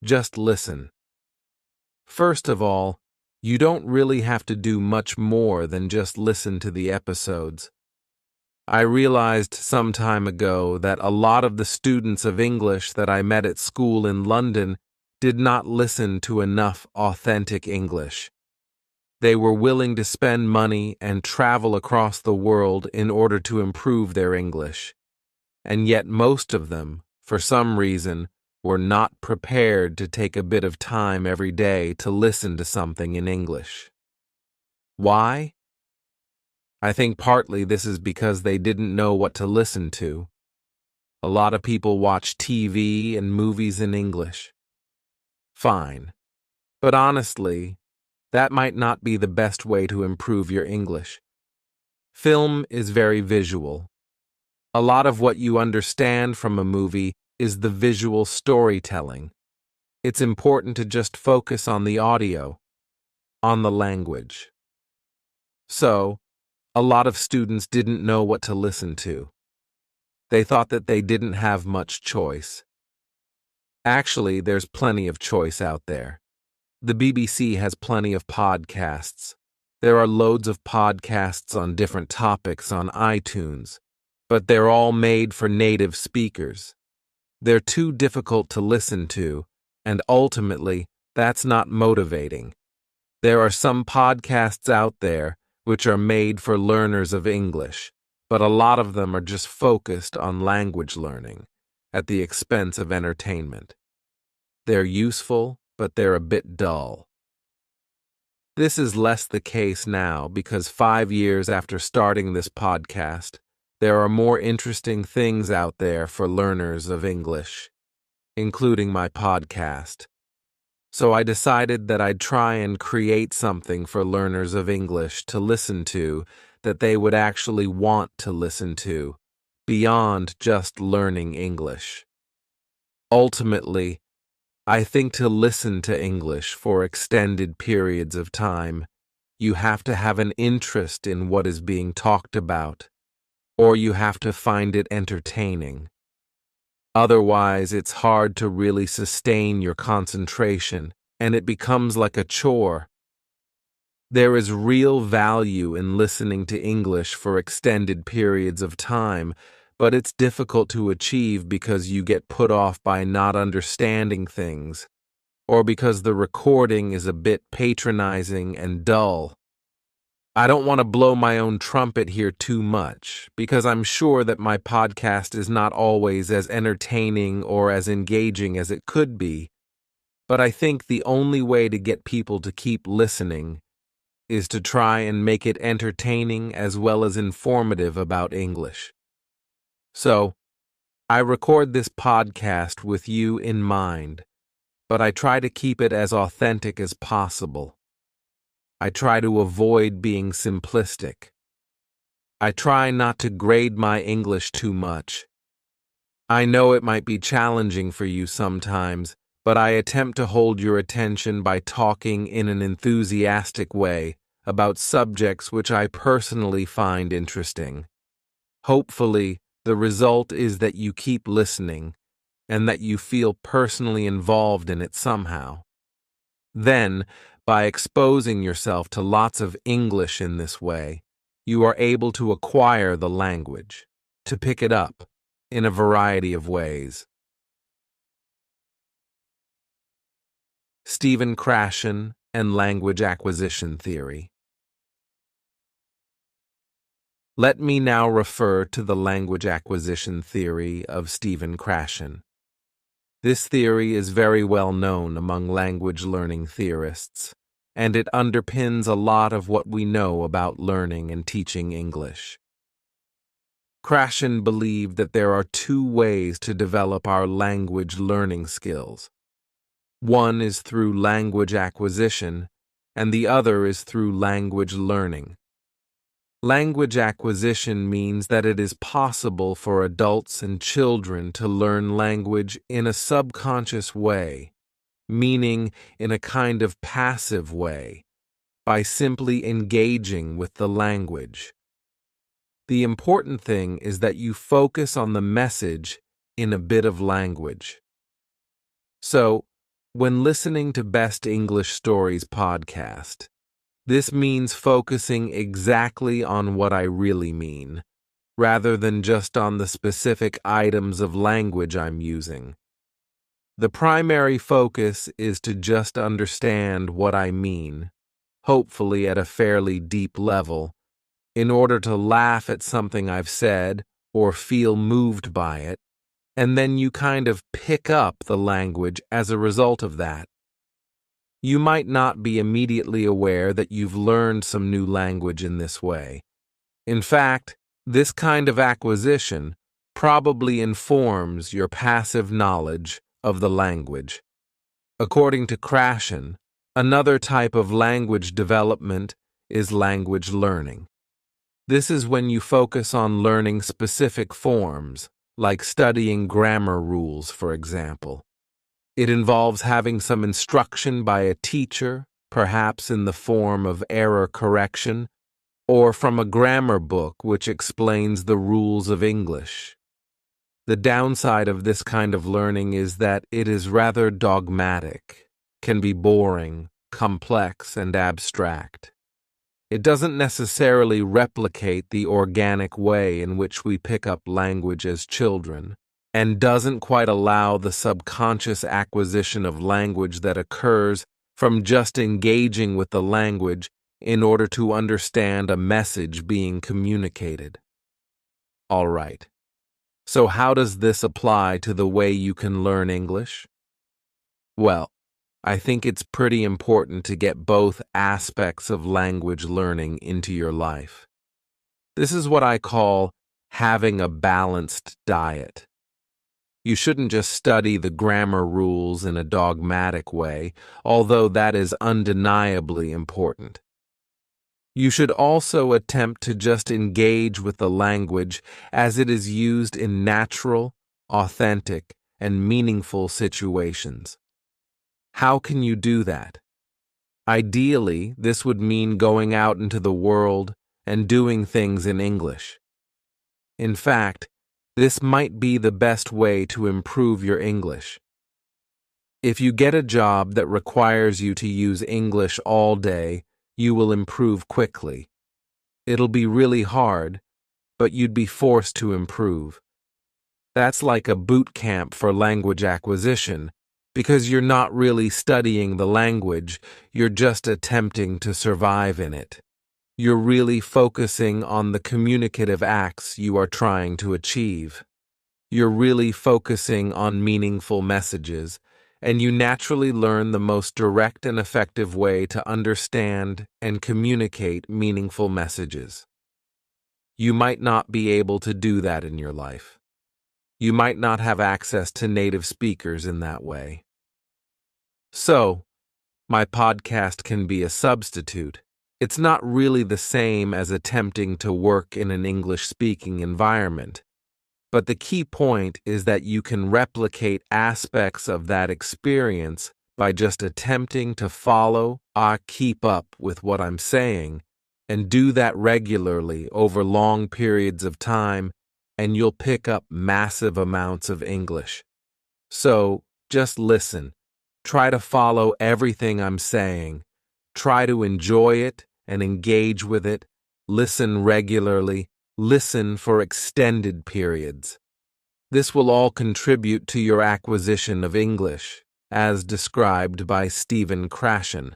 Just listen. First of all, you don't really have to do much more than just listen to the episodes. I realized some time ago that a lot of the students of English that I met at school in London did not listen to enough authentic English. They were willing to spend money and travel across the world in order to improve their English. And yet most of them, for some reason, were not prepared to take a bit of time every day to listen to something in English. Why? I think partly this is because they didn't know what to listen to. A lot of people watch TV and movies in English. Fine. But honestly, that might not be the best way to improve your English. Film is very visual. A lot of what you understand from a movie is the visual storytelling. It's important to just focus on the audio, on the language. So, a lot of students didn't know what to listen to. They thought that they didn't have much choice. Actually, there's plenty of choice out there. The BBC has plenty of podcasts. There are loads of podcasts on different topics on iTunes, but they're all made for native speakers. They're too difficult to listen to, and ultimately, that's not motivating. There are some podcasts out there which are made for learners of English, but a lot of them are just focused on language learning, at the expense of entertainment. They're useful, but they're a bit dull. This is less the case now because 5 years after starting this podcast, there are more interesting things out there for learners of English, including my podcast. So I decided that I'd try and create something for learners of English to listen to that they would actually want to listen to, beyond just learning English. Ultimately, I think to listen to English for extended periods of time, you have to have an interest in what is being talked about, or you have to find it entertaining. Otherwise, it's hard to really sustain your concentration, and it becomes like a chore. There is real value in listening to English for extended periods of time, but it's difficult to achieve because you get put off by not understanding things, or because the recording is a bit patronizing and dull. I don't want to blow my own trumpet here too much, because I'm sure that my podcast is not always as entertaining or as engaging as it could be, but I think the only way to get people to keep listening is to try and make it entertaining as well as informative about English. So, I record this podcast with you in mind, but I try to keep it as authentic as possible. I try to avoid being simplistic. I try not to grade my English too much. I know it might be challenging for you sometimes, but I attempt to hold your attention by talking in an enthusiastic way about subjects which I personally find interesting. Hopefully, the result is that you keep listening and that you feel personally involved in it somehow. Then, by exposing yourself to lots of English in this way, you are able to acquire the language, to pick it up in a variety of ways. Stephen Krashen and Language Acquisition Theory. Let me now refer to the language acquisition theory of Stephen Krashen. This theory is very well known among language learning theorists, and it underpins a lot of what we know about learning and teaching English. Krashen believed that there are two ways to develop our language learning skills. One is through language acquisition, and the other is through language learning. Language acquisition means that it is possible for adults and children to learn language in a subconscious way, meaning in a kind of passive way, by simply engaging with the language. The important thing is that you focus on the message in a bit of language. So, When listening to Best English Stories podcast, this means focusing exactly on what I really mean, rather than just on the specific items of language I'm using. The primary focus is to just understand what I mean, hopefully at a fairly deep level, in order to laugh at something I've said or feel moved by it, and then you kind of pick up the language as a result of that. You might not be immediately aware that you've learned some new language in this way. In fact, this kind of acquisition probably informs your passive knowledge of the language. According to Krashen, another type of language development is language learning. This is when you focus on learning specific forms, like studying grammar rules, for example. It involves having some instruction by a teacher, perhaps in the form of error correction, or from a grammar book which explains the rules of English. The downside of this kind of learning is that it is rather dogmatic, can be boring, complex, and abstract. It doesn't necessarily replicate the organic way in which we pick up language as children, and doesn't quite allow the subconscious acquisition of language that occurs from just engaging with the language in order to understand a message being communicated. All right. So how does this apply to the way you can learn English? Well, I think it's pretty important to get both aspects of language learning into your life. This is what I call having a balanced diet. You shouldn't just study the grammar rules in a dogmatic way, although that is undeniably important. You should also attempt to just engage with the language as it is used in natural, authentic, and meaningful situations. How can you do that? Ideally, this would mean going out into the world and doing things in English. In fact, this might be the best way to improve your English. If you get a job that requires you to use English all day, you will improve quickly. It'll be really hard, but you'd be forced to improve. That's like a boot camp for language acquisition, because you're not really studying the language, you're just attempting to survive in it. You're really focusing on the communicative acts you are trying to achieve. You're really focusing on meaningful messages, and you naturally learn the most direct and effective way to understand and communicate meaningful messages. You might not be able to do that in your life. You might not have access to native speakers in that way. So, my podcast can be a substitute. It's not really the same as attempting to work in an English-speaking environment. But the key point is that you can replicate aspects of that experience by just attempting to follow or keep up with what I'm saying, and do that regularly over long periods of time, and you'll pick up massive amounts of English. So, just listen. Try to follow everything I'm saying. Try to enjoy it and engage with it. Listen regularly. Listen for extended periods. This will all contribute to your acquisition of English, as described by Stephen Krashen.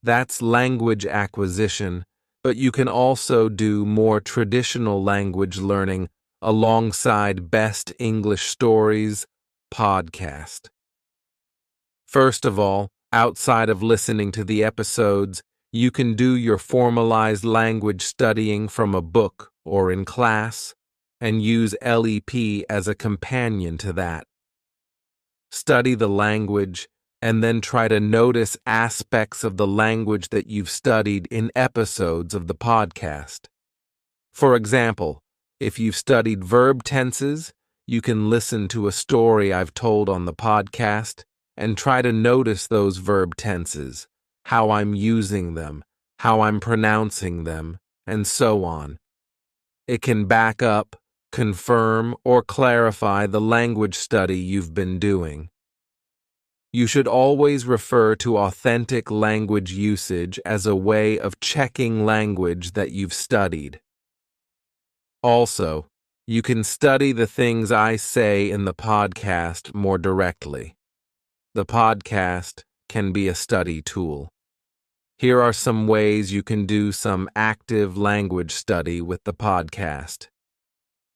That's language acquisition, but you can also do more traditional language learning alongside Best English Stories podcast. First of all, outside of listening to the episodes, you can do your formalized language studying from a book or in class, and use LEP as a companion to that. Study the language, and then try to notice aspects of the language that you've studied in episodes of the podcast. For example, if you've studied verb tenses, you can listen to a story I've told on the podcast and try to notice those verb tenses, how I'm using them, how I'm pronouncing them, and so on. It can back up, confirm, or clarify the language study you've been doing. You should always refer to authentic language usage as a way of checking language that you've studied. Also, you can study the things I say in the podcast more directly. The podcast can be a study tool. Here are some ways you can do some active language study with the podcast.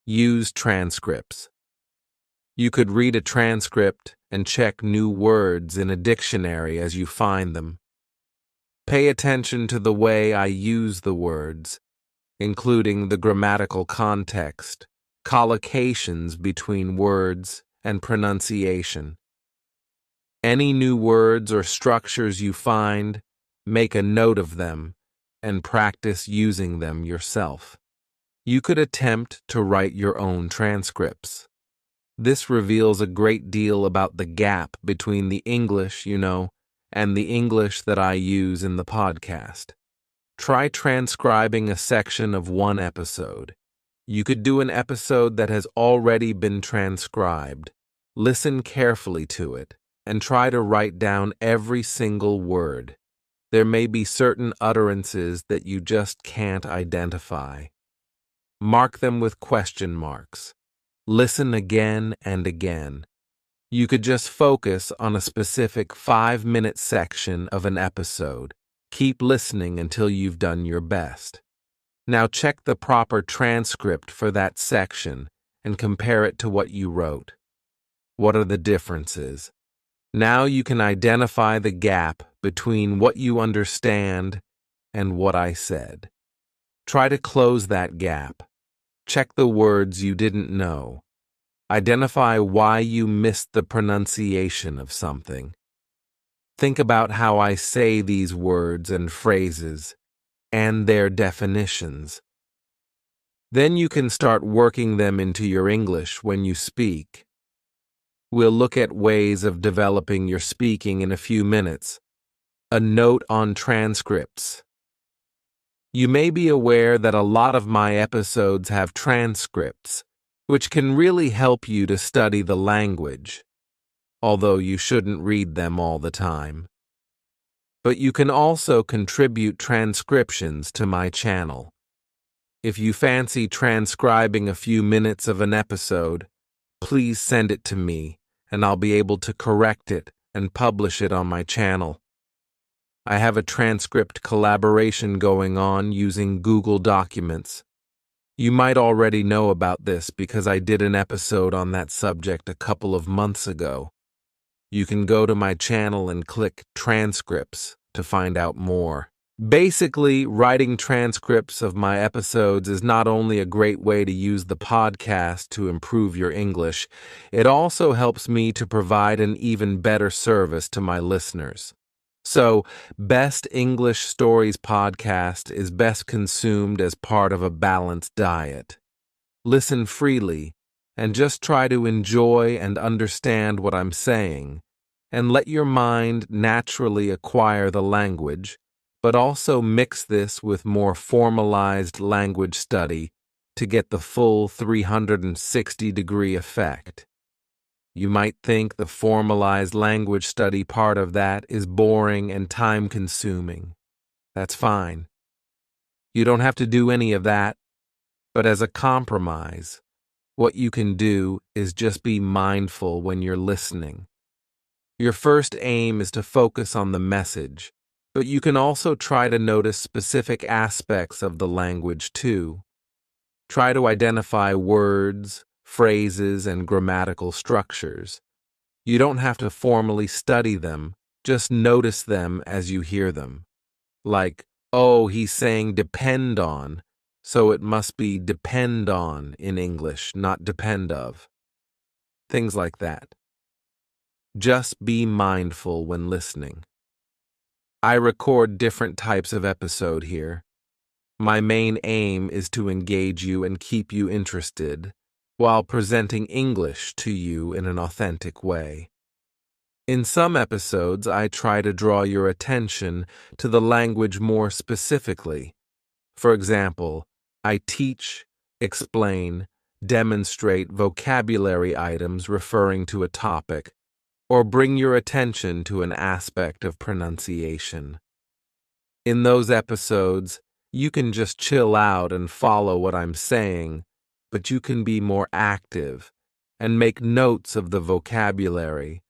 Use transcripts. You could read a transcript and check new words in a dictionary as you find them. Pay attention to the way I use the words, including the grammatical context, collocations between words, and pronunciation. Any new words or structures you find, make a note of them and practice using them yourself. You could attempt to write your own transcripts. This reveals a great deal about the gap between the English you know and the English that I use in the podcast. Try transcribing a section of one episode. You could do an episode that has already been transcribed. Listen carefully to it and try to write down every single word. There may be certain utterances that you just can't identify. Mark them with question marks. Listen again and again. You could just focus on a specific 5-minute section of an episode. Keep listening until you've done your best. Now check the proper transcript for that section and compare it to what you wrote. What are the differences? Now you can identify the gap between what you understand and what I said. Try to close that gap. Check the words you didn't know. Identify why you missed the pronunciation of something. Think about how I say these words and phrases and their definitions. Then you can start working them into your English when you speak. We'll look at ways of developing your speaking in a few minutes. A note on transcripts. You may be aware that a lot of my episodes have transcripts, which can really help you to study the language, although you shouldn't read them all the time. But you can also contribute transcriptions to my channel. If you fancy transcribing a few minutes of an episode, please send it to me, and I'll be able to correct it and publish it on my channel. I have a transcript collaboration going on using Google Documents. You might already know about this because I did an episode on that subject a couple of months ago. You can go to my channel and click Transcripts to find out more. Basically, writing transcripts of my episodes is not only a great way to use the podcast to improve your English, it also helps me to provide an even better service to my listeners. So, Best English Stories podcast is best consumed as part of a balanced diet. Listen freely and just try to enjoy and understand what I'm saying, and let your mind naturally acquire the language, but also mix this with more formalized language study to get the full 360-degree effect. You might think the formalized language study part of that is boring and time-consuming. That's fine. You don't have to do any of that, but as a compromise, what you can do is just be mindful when you're listening. Your first aim is to focus on the message, but you can also try to notice specific aspects of the language too. Try to identify words, phrases, and grammatical structures. You don't have to formally study them, just notice them as you hear them. Like, oh, he's saying depend on, so it must be depend on in English, not depend of. Things like that. Just be mindful when listening. I record different types of episode here. My main aim is to engage you and keep you interested, while presenting English to you in an authentic way. In some episodes, I try to draw your attention to the language more specifically. For example, I teach, explain, demonstrate vocabulary items referring to a topic, or bring your attention to an aspect of pronunciation. In those episodes, you can just chill out and follow what I'm saying, but you can be more active and make notes of the vocabulary.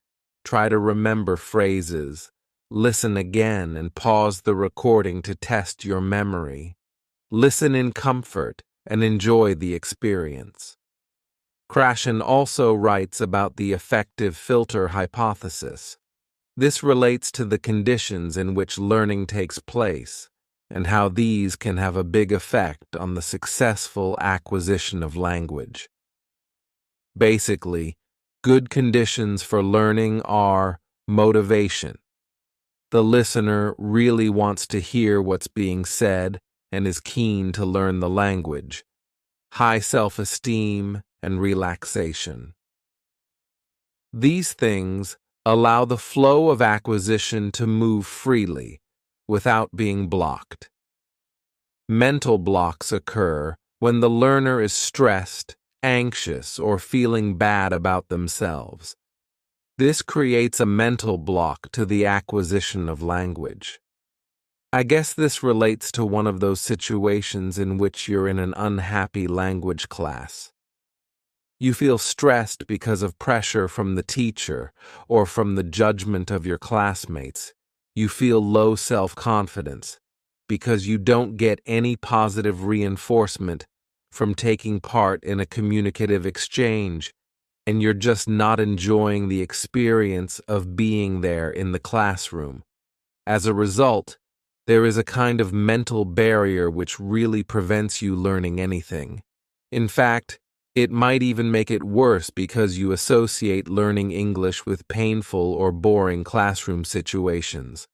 Try to remember phrases, listen again and pause the recording to test your memory. Listen in comfort and enjoy the experience. Krashen also writes about the affective filter hypothesis. This relates to the conditions in which learning takes place and how these can have a big effect on the successful acquisition of language. Basically, good conditions for learning are motivation. The listener really wants to hear what's being said and is keen to learn the language. High self-esteem and relaxation. These things allow the flow of acquisition to move freely without being blocked. Mental blocks occur when the learner is stressed, anxious, or feeling bad about themselves. This creates a mental block to the acquisition of language. I guess this relates to one of those situations in which you're in an unhappy language class. You feel stressed because of pressure from the teacher or from the judgment of your classmates. You feel low self-confidence because you don't get any positive reinforcement from taking part in a communicative exchange, and you're just not enjoying the experience of being there in the classroom. As a result, there is a kind of mental barrier which really prevents you learning anything. In fact, it might even make it worse because you associate learning English with painful or boring classroom situations.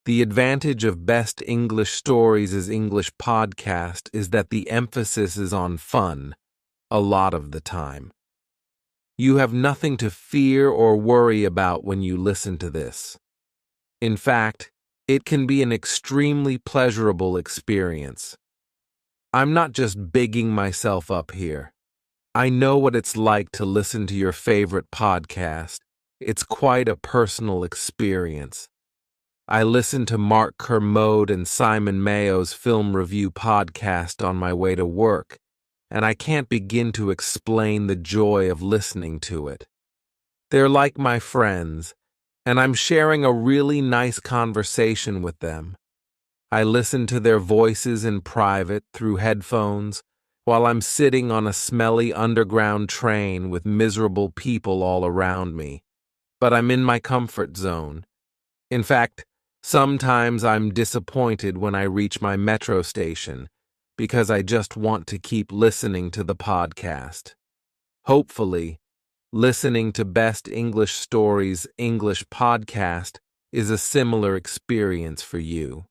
The advantage of Best English Stories as English podcast is that the emphasis is on fun, a lot of the time. You have nothing to fear or worry about when you listen to this. In fact, it can be an extremely pleasurable experience. I'm not just bigging myself up here. I know what it's like to listen to your favorite podcast. It's quite a personal experience. I listen to Mark Kermode and Simon Mayo's film review podcast on my way to work, and I can't begin to explain the joy of listening to it. They're like my friends, and I'm sharing a really nice conversation with them. I listen to their voices in private through headphones while I'm sitting on a smelly underground train with miserable people all around me, but I'm in my comfort zone. In fact, sometimes I'm disappointed when I reach my metro station because I just want to keep listening to the podcast. Hopefully, listening to Best English Stories English podcast is a similar experience for you.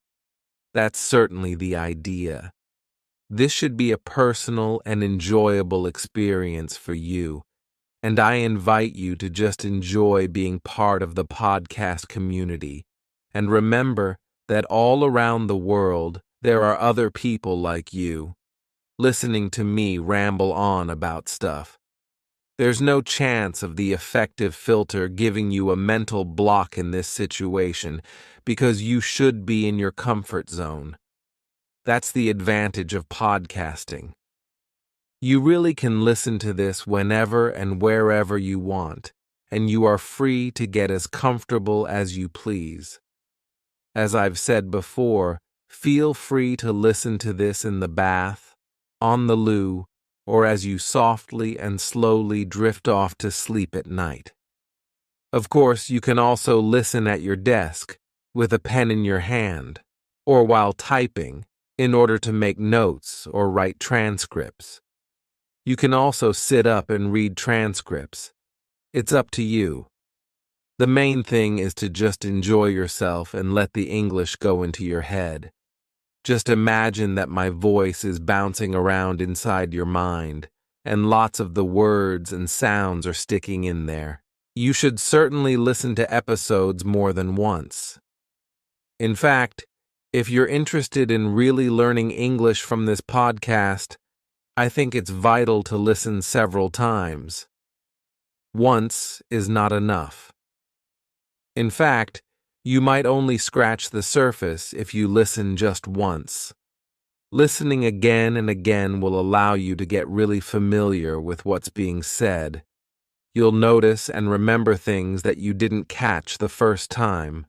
That's certainly the idea. This should be a personal and enjoyable experience for you, and I invite you to just enjoy being part of the podcast community. And remember that all around the world there are other people like you, listening to me ramble on about stuff. There's no chance of the affective filter giving you a mental block in this situation because you should be in your comfort zone. That's the advantage of podcasting. You really can listen to this whenever and wherever you want, and you are free to get as comfortable as you please. As I've said before, feel free to listen to this in the bath, on the loo, or as you softly and slowly drift off to sleep at night. Of course, you can also listen at your desk, with a pen in your hand, or while typing, in order to make notes or write transcripts. You can also sit up and read transcripts. It's up to you. The main thing is to just enjoy yourself and let the English go into your head. Just imagine that my voice is bouncing around inside your mind, and lots of the words and sounds are sticking in there. You should certainly listen to episodes more than once. In fact, if you're interested in really learning English from this podcast, I think it's vital to listen several times. Once is not enough. In fact, you might only scratch the surface if you listen just once. Listening again and again will allow you to get really familiar with what's being said. You'll notice and remember things that you didn't catch the first time.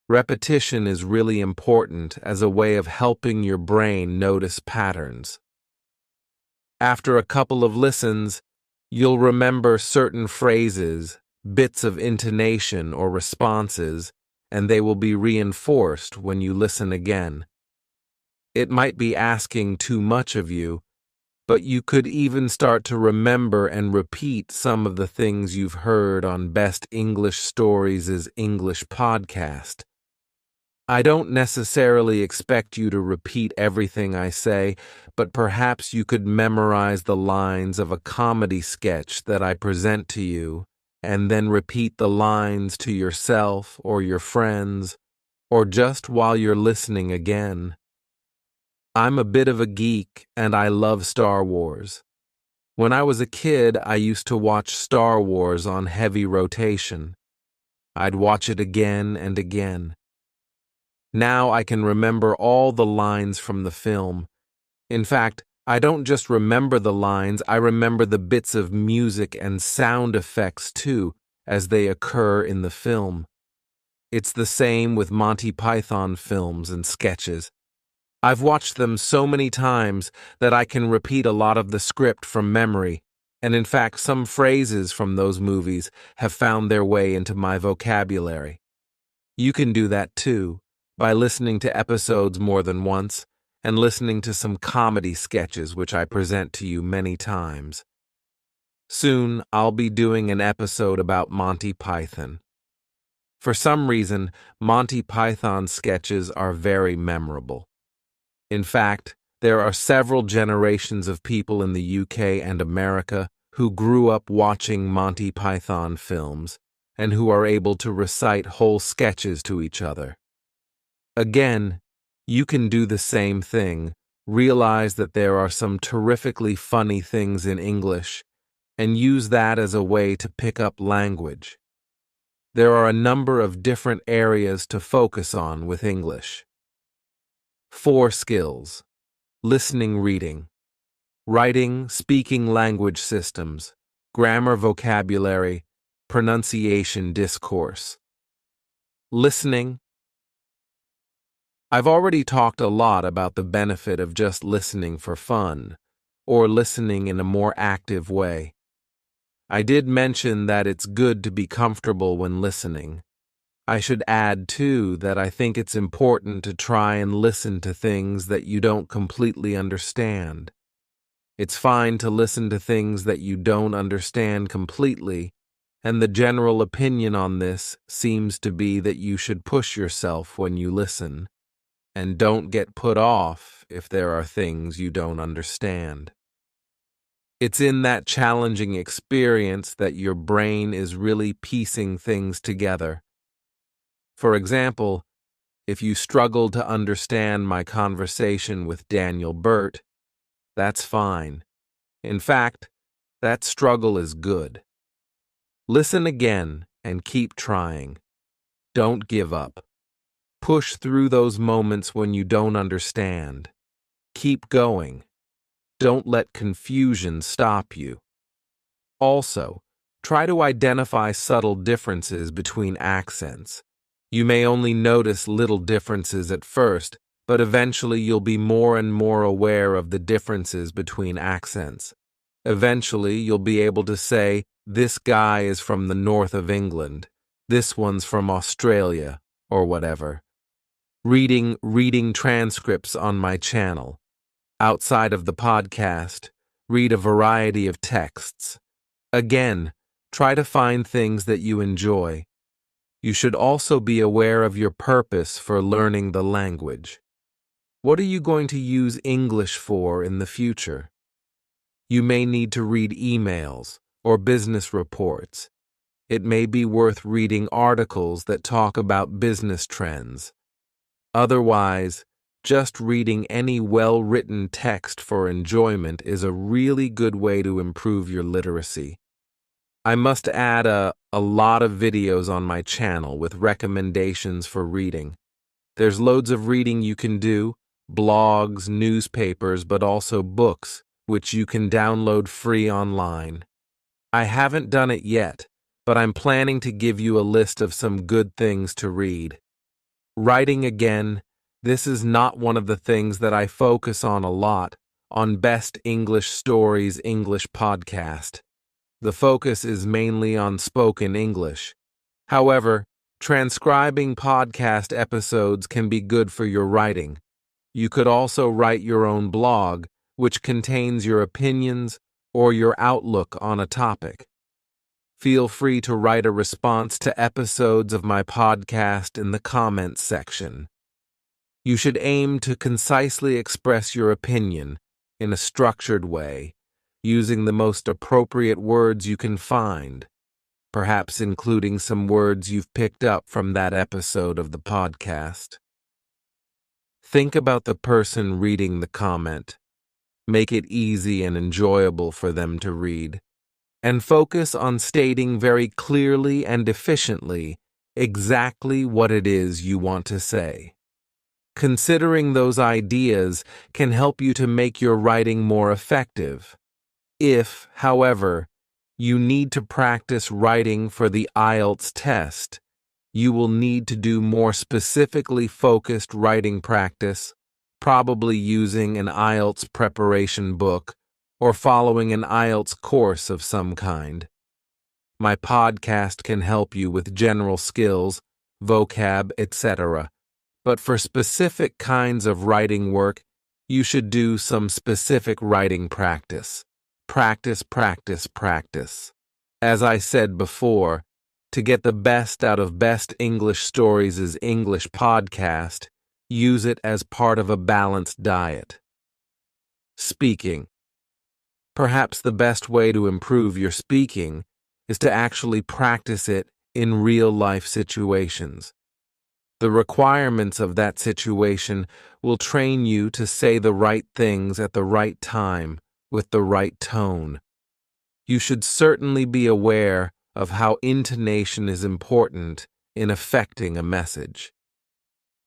Repetition is really important as a way of helping your brain notice patterns. After a couple of listens, you'll remember certain phrases, bits of intonation or responses, and they will be reinforced when you listen again. It might be asking too much of you, but you could even start to remember and repeat some of the things you've heard on Best English Stories' English podcast. I don't necessarily expect you to repeat everything I say, but perhaps you could memorize the lines of a comedy sketch that I present to you, and then repeat the lines to yourself or your friends, or just while you're listening again. I'm a bit of a geek, and I love Star Wars. When I was a kid, I used to watch Star Wars on heavy rotation. I'd watch it again and again. Now I can remember all the lines from the film. In fact, I don't just remember the lines, I remember the bits of music and sound effects too, as they occur in the film. It's the same with Monty Python films and sketches. I've watched them so many times that I can repeat a lot of the script from memory, and in fact, some phrases from those movies have found their way into my vocabulary. You can do that too, by listening to episodes more than once, and listening to some comedy sketches which I present to you many times. Soon, I'll be doing an episode about Monty Python. For some reason, Monty Python sketches are very memorable. In fact, there are several generations of people in the UK and America who grew up watching Monty Python films, and who are able to recite whole sketches to each other. Again, you can do the same thing, realize that there are some terrifically funny things in English, and use that as a way to pick up language. There are a number of different areas to focus on with English. 4 skills: listening, reading, writing, speaking language systems, grammar, vocabulary, pronunciation, discourse. Listening. I've already talked a lot about the benefit of just listening for fun, or listening in a more active way. I did mention that it's good to be comfortable when listening. I should add, too, that I think it's important to try and listen to things that you don't completely understand. It's fine to listen to things that you don't understand completely, and the general opinion on this seems to be that you should push yourself when you listen, and don't get put off if there are things you don't understand. It's in that challenging experience that your brain is really piecing things together. For example, if you struggle to understand my conversation with Daniel Burt, that's fine. In fact, that struggle is good. Listen again and keep trying. Don't give up. Push through those moments when you don't understand. Keep going. Don't let confusion stop you. Also, try to identify subtle differences between accents. You may only notice little differences at first, but eventually you'll be more and more aware of the differences between accents. Eventually, you'll be able to say, this guy is from the north of England, this one's from Australia, or whatever. Reading transcripts on my channel. Outside of the podcast, read a variety of texts. Again, try to find things that you enjoy. You should also be aware of your purpose for learning the language. What are you going to use English for in the future? You may need to read emails or business reports. It may be worth reading articles that talk about business trends. Otherwise, just reading any well-written text for enjoyment is a really good way to improve your literacy. I must add a lot of videos on my channel with recommendations for reading. There's loads of reading you can do, blogs, newspapers, but also books, which you can download free online. I haven't done it yet, but I'm planning to give you a list of some good things to read. Writing again, this is not one of the things that I focus on a lot on Best English Stories English podcast. The focus is mainly on spoken English. However, transcribing podcast episodes can be good for your writing. You could also write your own blog, which contains your opinions or your outlook on a topic. Feel free to write a response to episodes of my podcast in the comments section. You should aim to concisely express your opinion in a structured way, using the most appropriate words you can find, perhaps including some words you've picked up from that episode of the podcast. Think about the person reading the comment. Make it easy and enjoyable for them to read, and focus on stating very clearly and efficiently exactly what it is you want to say. Considering those ideas can help you to make your writing more effective. If, however, you need to practice writing for the IELTS test, you will need to do more specifically focused writing practice, probably using an IELTS preparation book or following an IELTS course of some kind. My podcast can help you with general skills, vocab, etc. But for specific kinds of writing work, you should do some specific writing practice. Practice, practice, practice. As I said before, to get the best out of Best English Stories' English podcast, use it as part of a balanced diet. Speaking. Perhaps the best way to improve your speaking is to actually practice it in real-life situations. The requirements of that situation will train you to say the right things at the right time with the right tone. You should certainly be aware of how intonation is important in affecting a message.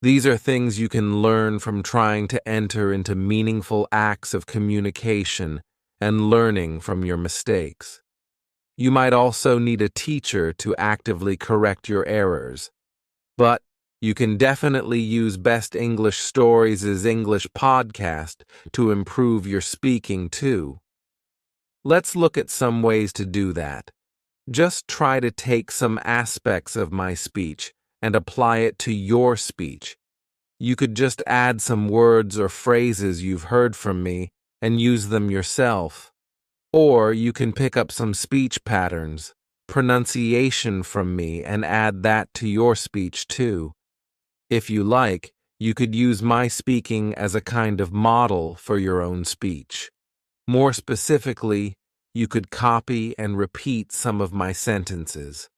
These are things you can learn from trying to enter into meaningful acts of communication and learning from your mistakes. You might also need a teacher to actively correct your errors. But you can definitely use Best English Stories' English podcast to improve your speaking too. Let's look at some ways to do that. Just try to take some aspects of my speech and apply it to your speech. You could just add some words or phrases you've heard from me and use them yourself. Or you can pick up some speech patterns, pronunciation from me and add that to your speech too. If you like, you could use my speaking as a kind of model for your own speech. More specifically, you could copy and repeat some of my sentences.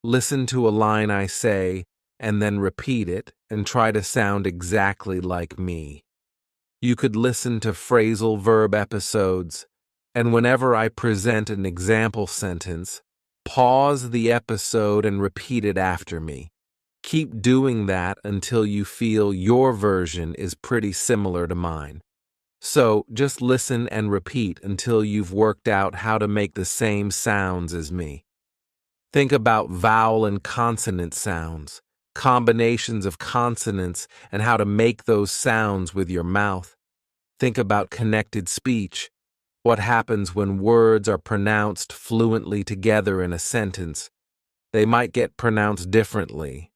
Listen to a line I say, and then repeat it and try to sound exactly like me. You could listen to phrasal verb episodes, and whenever I present an example sentence, pause the episode and repeat it after me. Keep doing that until you feel your version is pretty similar to mine. So just listen and repeat until you've worked out how to make the same sounds as me. Think about vowel and consonant sounds, combinations of consonants, and how to make those sounds with your mouth. Think about connected speech, what happens when words are pronounced fluently together in a sentence. They might get pronounced differently.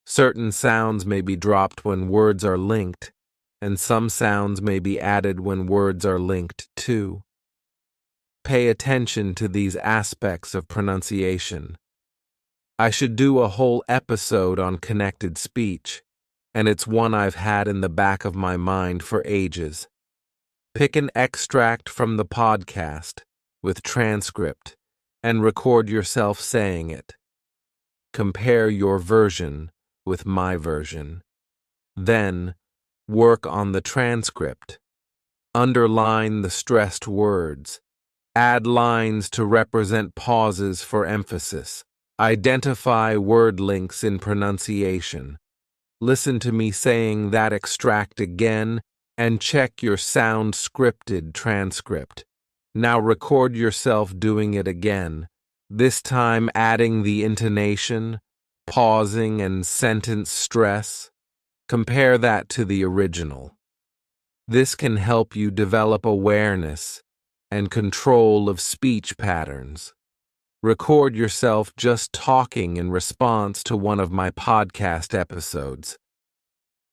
Certain sounds may be dropped when words are linked, and some sounds may be added when words are linked too. Pay attention to these aspects of pronunciation. I should do a whole episode on connected speech, and it's one I've had in the back of my mind for ages. Pick an extract from the podcast with transcript and record yourself saying it. Compare your version with my version. Then, work on the transcript. Underline the stressed words. Add lines to represent pauses for emphasis. Identify word links in pronunciation. Listen to me saying that extract again and check your sound scripted transcript. Now record yourself doing it again, this time adding the intonation, pausing, and sentence stress. Compare that to the original. This can help you develop awareness and control of speech patterns. Record yourself just talking in response to one of my podcast episodes.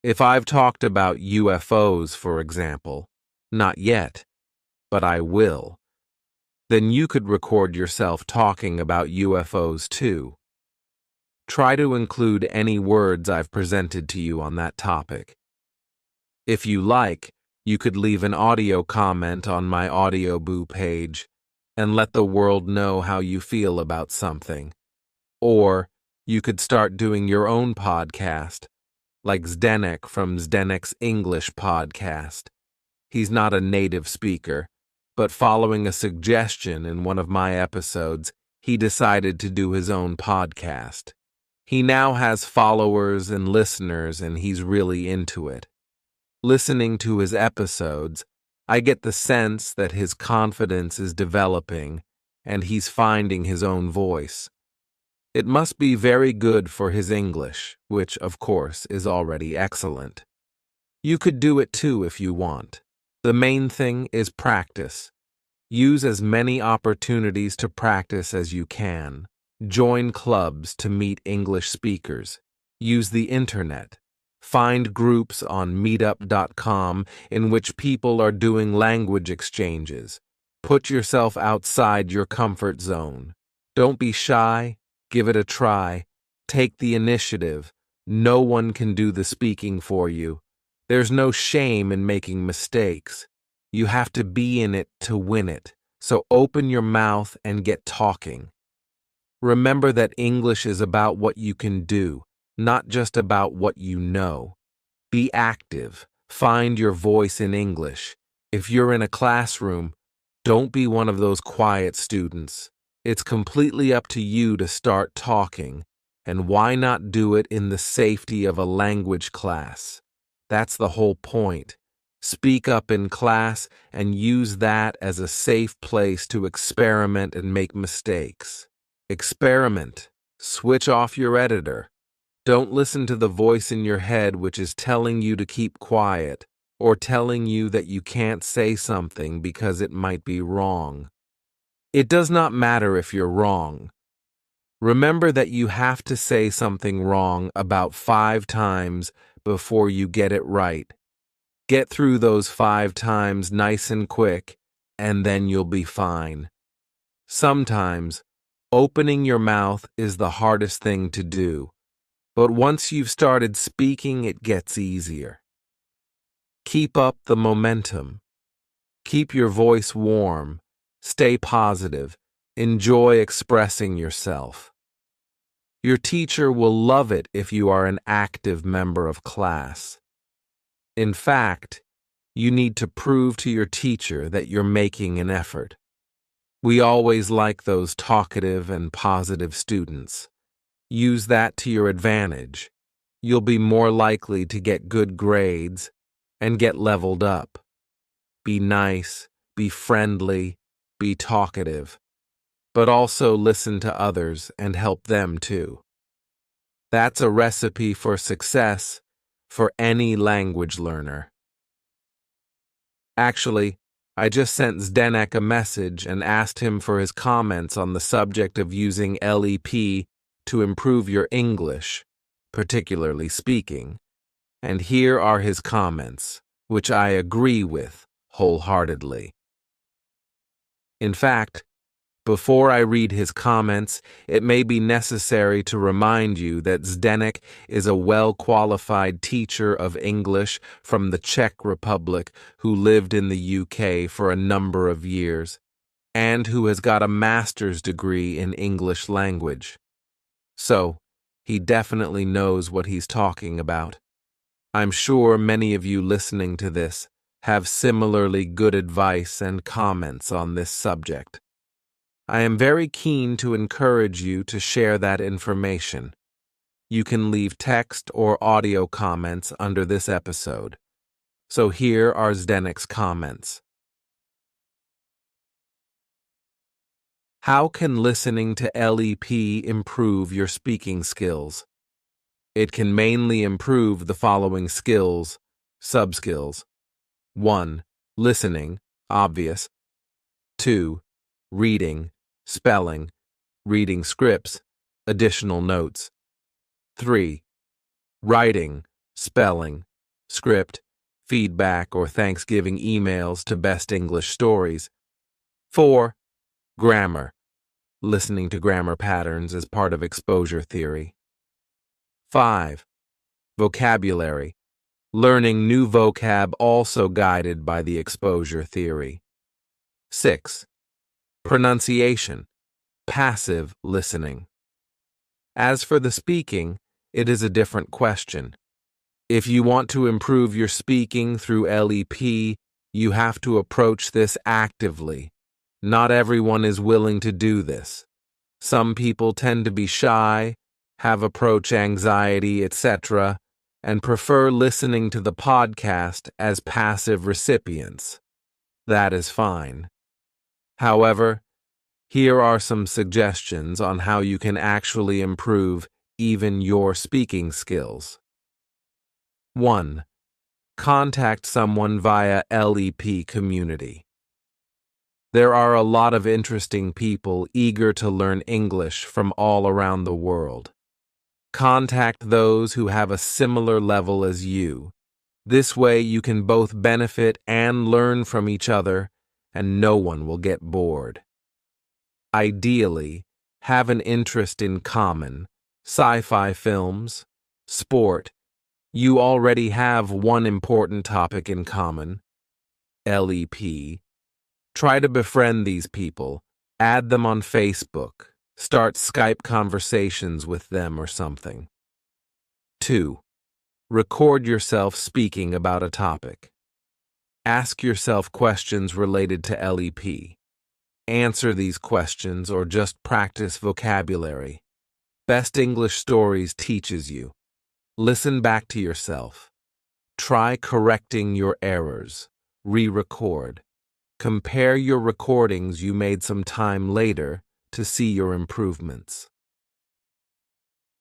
If I've talked about UFOs, for example, not yet, but I will, then you could record yourself talking about UFOs too. Try to include any words I've presented to you on that topic. If you like, you could leave an audio comment on my Audioboo page and let the world know how you feel about something. Or you could start doing your own podcast, like Zdenek from Zdenek's English podcast. He's not a native speaker, but following a suggestion in one of my episodes, he decided to do his own podcast. He now has followers and listeners, and he's really into it. Listening to his episodes, I get the sense that his confidence is developing and he's finding his own voice. It must be very good for his English, which, of course, is already excellent. You could do it too if you want. The main thing is practice. Use as many opportunities to practice as you can. Join clubs to meet English speakers. Use the internet. Find groups on meetup.com in which people are doing language exchanges. Put yourself outside your comfort zone. Don't be shy. Give it a try. Take the initiative. No one can do the speaking for you. There's no shame in making mistakes. You have to be in it to win it. So open your mouth and get talking. Remember that English is about what you can do, not just about what you know. Be active. Find your voice in English. If you're in a classroom, don't be one of those quiet students. It's completely up to you to start talking, and why not do it in the safety of a language class? That's the whole point. Speak up in class and use that as a safe place to experiment and make mistakes. Experiment. Switch off your editor. Don't listen to the voice in your head which is telling you to keep quiet or telling you that you can't say something because it might be wrong. It does not matter if you're wrong. Remember that you have to say something wrong about 5 times before you get it right. Get through those 5 times nice and quick, and then you'll be fine. Sometimes, opening your mouth is the hardest thing to do, but once you've started speaking, it gets easier. Keep up the momentum. Keep your voice warm. Stay positive. Enjoy expressing yourself. Your teacher will love it if you are an active member of class. In fact, you need to prove to your teacher that you're making an effort. We always like those talkative and positive students. Use that to your advantage. You'll be more likely to get good grades and get leveled up. Be nice, be friendly, be talkative, but also listen to others and help them too. That's a recipe for success for any language learner. Actually, I just sent Zdenek a message and asked him for his comments on the subject of using LEP to improve your English, particularly speaking. And here are his comments, which I agree with wholeheartedly. In fact, before I read his comments, it may be necessary to remind you that Zdenek is a well-qualified teacher of English from the Czech Republic who lived in the UK for a number of years, and who has got a master's degree in English language. So, he definitely knows what he's talking about. I'm sure many of you listening to this have similarly good advice and comments on this subject. I am very keen to encourage you to share that information. You can leave text or audio comments under this episode. So here are Zdenek's comments. How can listening to LEP improve your speaking skills? It can mainly improve the following skills, sub-skills. 1. Listening, obvious. 2. Reading, spelling, reading scripts, additional notes. 3. Writing, spelling, script, feedback or Thanksgiving emails to Best English Stories. 4. Grammar, listening to grammar patterns as part of exposure theory. 5. Vocabulary, learning new vocab also guided by the exposure theory. 6. Pronunciation, passive listening. As for the speaking, it is a different question. If you want to improve your speaking through LEP, you have to approach this actively. Not everyone is willing to do this. Some people tend to be shy, have approach anxiety, etc., and prefer listening to the podcast as passive recipients. That is fine. However, here are some suggestions on how you can actually improve even your speaking skills. 1. Contact someone via LEP community. There are a lot of interesting people eager to learn English from all around the world. Contact those who have a similar level as you. This way you can both benefit and learn from each other, and no one will get bored. Ideally, have an interest in common, sci-fi films, sport. You already have one important topic in common, LEP. Try to befriend these people, add them on Facebook, start Skype conversations with them or something. 2. Record yourself speaking about a topic. Ask yourself questions related to LEP. Answer these questions or just practice vocabulary. Best English Stories teaches you. Listen back to yourself. Try correcting your errors. Re-record. Compare your recordings you made some time later to see your improvements.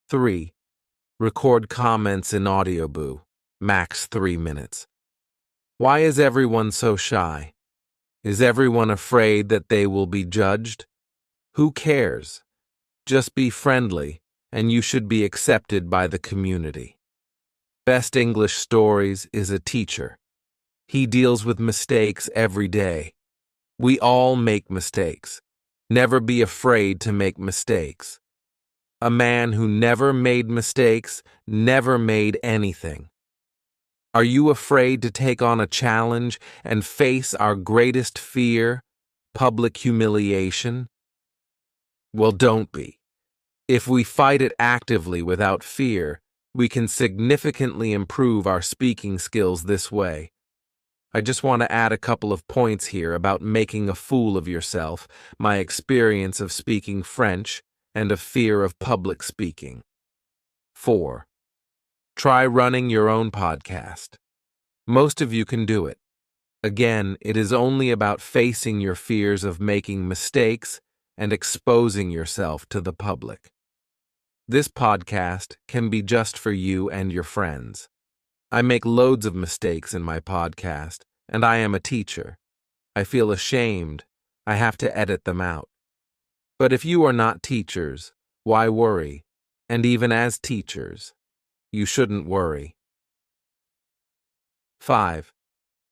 3. Record comments in Audioboo, max 3 minutes. Why is everyone so shy? Is everyone afraid that they will be judged? Who cares? Just be friendly, and you should be accepted by the community. Best English Stories is a teacher. He deals with mistakes every day. We all make mistakes. Never be afraid to make mistakes. A man who never made mistakes never made anything. Are you afraid to take on a challenge and face our greatest fear, public humiliation? Well, don't be. If we fight it actively without fear, we can significantly improve our speaking skills this way. I just want to add a couple of points here about making a fool of yourself, my experience of speaking French, and a fear of public speaking. 4. Try running your own podcast. Most of you can do it. Again, it is only about facing your fears of making mistakes and exposing yourself to the public. This podcast can be just for you and your friends. I make loads of mistakes in my podcast, and I am a teacher. I feel ashamed. I have to edit them out. But if you are not teachers, why worry? And even as teachers, you shouldn't worry. 5.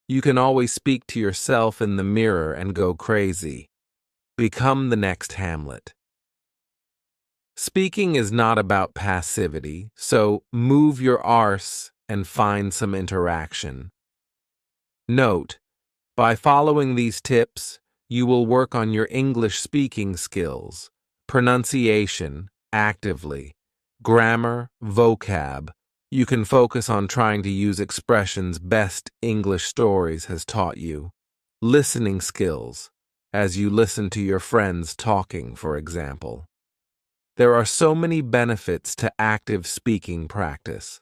You can always speak to yourself in the mirror and go crazy. Become the next Hamlet. Speaking is not about passivity, so move your arse and find some interaction. Note, by following these tips, you will work on your English speaking skills, pronunciation, actively, grammar, vocab, You can focus on trying to use expressions best English stories has taught you. Listening skills, as you listen to your friends talking, for example. There are so many benefits to active speaking practice.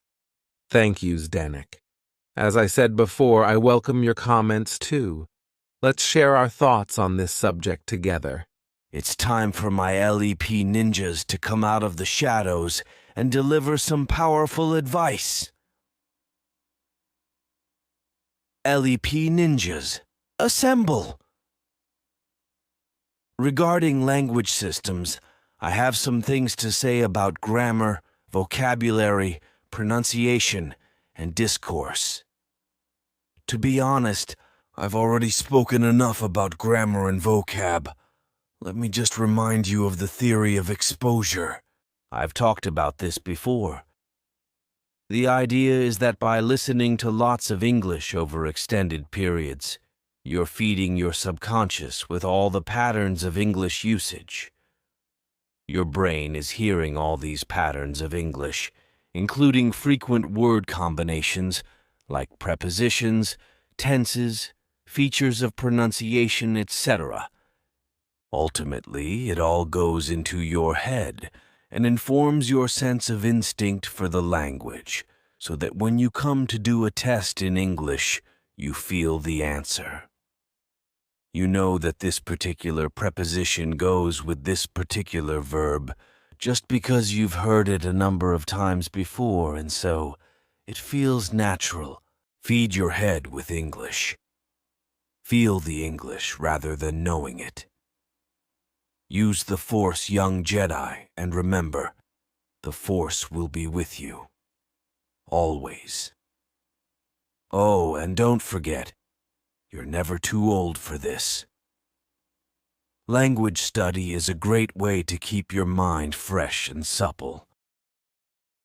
Thank you, Zdenek. As I said before, I welcome your comments too. Let's share our thoughts on this subject together. It's time for my LEP ninjas to come out of the shadows and deliver some powerful advice. LEP ninjas, assemble! Regarding language systems, I have some things to say about grammar, vocabulary, pronunciation, and discourse. To be honest, I've already spoken enough about grammar and vocab. Let me just remind you of the theory of exposure. I've talked about this before. The idea is that by listening to lots of English over extended periods, you're feeding your subconscious with all the patterns of English usage. Your brain is hearing all these patterns of English, including frequent word combinations like prepositions, tenses, features of pronunciation, etc. Ultimately, it all goes into your head and informs your sense of instinct for the language, so that when you come to do a test in English, you feel the answer. You know that this particular preposition goes with this particular verb just because you've heard it a number of times before, and so it feels natural. Feed your head with English. Feel the English rather than knowing it. Use the Force, young Jedi, and remember, the Force will be with you. Always. Oh, and don't forget, you're never too old for this. Language study is a great way to keep your mind fresh and supple.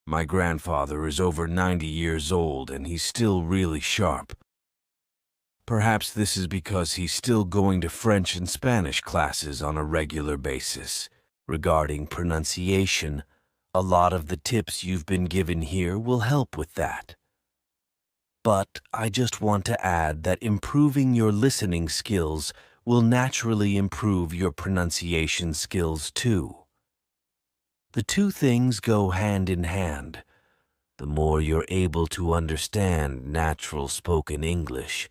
My grandfather is over 90 years old and he's still really sharp. Perhaps this is because he's still going to French and Spanish classes on a regular basis. Regarding pronunciation, a lot of the tips you've been given here will help with that. But I just want to add that improving your listening skills will naturally improve your pronunciation skills too. The two things go hand in hand. The more you're able to understand natural spoken English,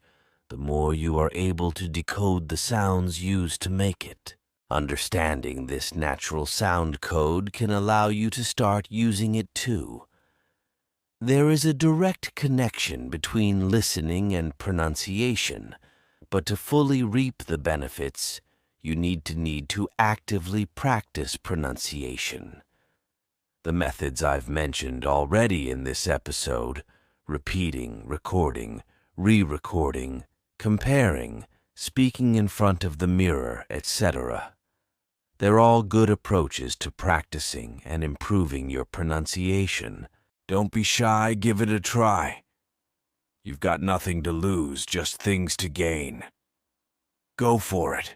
the more you are able to decode the sounds used to make it. Understanding this natural sound code can allow you to start using it too. There is a direct connection between listening and pronunciation, but to fully reap the benefits, you need to actively practice pronunciation. The methods I've mentioned already in this episode, repeating, recording, re-recording, comparing, speaking in front of the mirror, etc. They're all good approaches to practicing and improving your pronunciation. Don't be shy, give it a try. You've got nothing to lose, just things to gain. Go for it.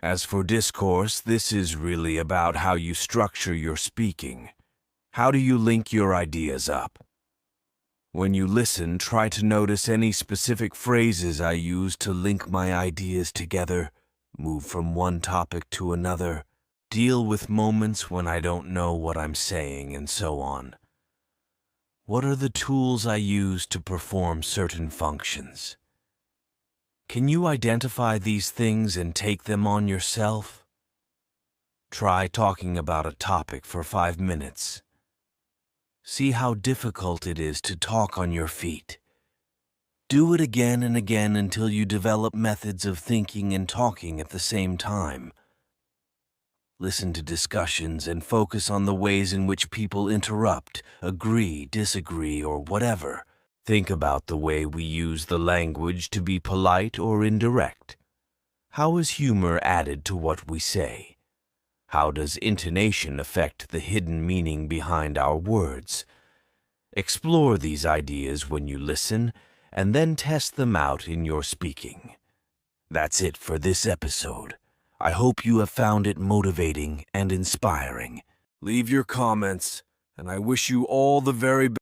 As for discourse, this is really about how you structure your speaking. How do you link your ideas up? When you listen, try to notice any specific phrases I use to link my ideas together, move from one topic to another, deal with moments when I don't know what I'm saying, and so on. What are the tools I use to perform certain functions? Can you identify these things and take them on yourself? Try talking about a topic for 5 minutes. See how difficult it is to talk on your feet. Do it again and again until you develop methods of thinking and talking at the same time. Listen to discussions and focus on the ways in which people interrupt, agree, disagree, or whatever. Think about the way we use the language to be polite or indirect. How is humor added to what we say? How does intonation affect the hidden meaning behind our words? Explore these ideas when you listen, and then test them out in your speaking. That's it for this episode. I hope you have found it motivating and inspiring. Leave your comments, and I wish you all the very best.